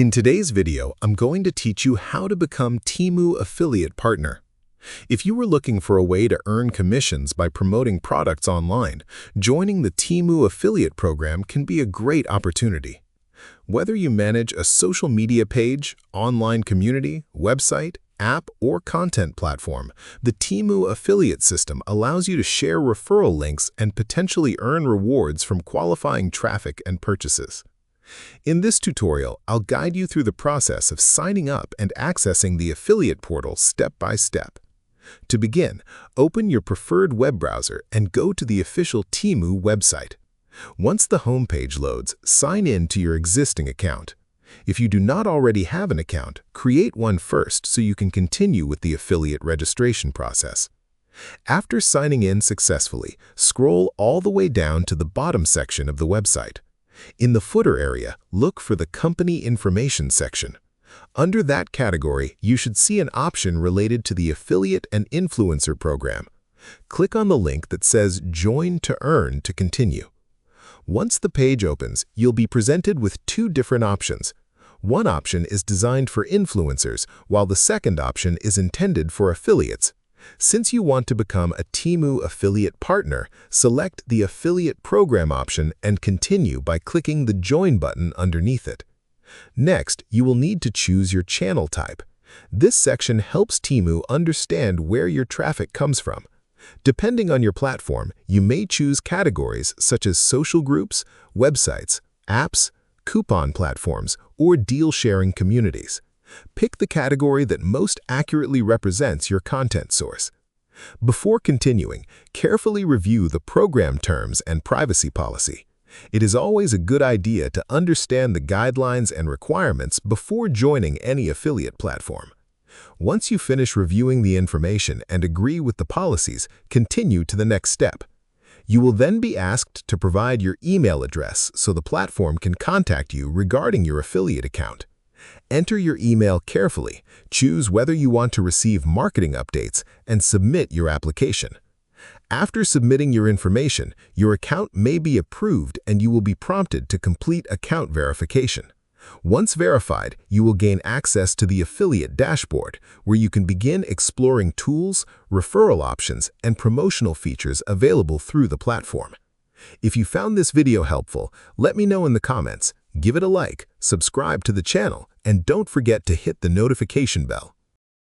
In today's video, I'm going to teach you how to become Temu affiliate partner. If you were looking for a way to earn commissions by promoting products online, joining the Temu affiliate program can be a great opportunity. Whether you manage a social media page, online community, website, app, or content platform, the Temu affiliate system allows you to share referral links and potentially earn rewards from qualifying traffic and purchases. In this tutorial, I'll guide you through the process of signing up and accessing the affiliate portal step by step. To begin, open your preferred web browser and go to the official Temu website. Once the homepage loads, sign in to your existing account. If you do not already have an account, create one first so you can continue with the affiliate registration process. After signing in successfully, scroll all the way down to the bottom section of the website. In the footer area, look for the Company Information section. Under that category, you should see an option related to the Affiliate and Influencer program. Click on the link that says Join to Earn to continue. Once the page opens, you'll be presented with two different options. One option is designed for influencers, while the second option is intended for affiliates. Since you want to become a Temu affiliate partner, select the Affiliate Program option and continue by clicking the Join button underneath it. Next, you will need to choose your channel type. This section helps Temu understand where your traffic comes from. Depending on your platform, you may choose categories such as social groups, websites, apps, coupon platforms, or deal-sharing communities. Pick the category that most accurately represents your content source. Before continuing, carefully review the program terms and privacy policy. It is always a good idea to understand the guidelines and requirements before joining any affiliate platform. Once you finish reviewing the information and agree with the policies, continue to the next step. You will then be asked to provide your email address so the platform can contact you regarding your affiliate account. Enter your email carefully, choose whether you want to receive marketing updates, and submit your application. After submitting your information, your account may be approved and you will be prompted to complete account verification. Once verified, you will gain access to the affiliate dashboard, where you can begin exploring tools, referral options, and promotional features available through the platform. If you found this video helpful, let me know in the comments. Give it a like, subscribe to the channel, and don't forget to hit the notification bell.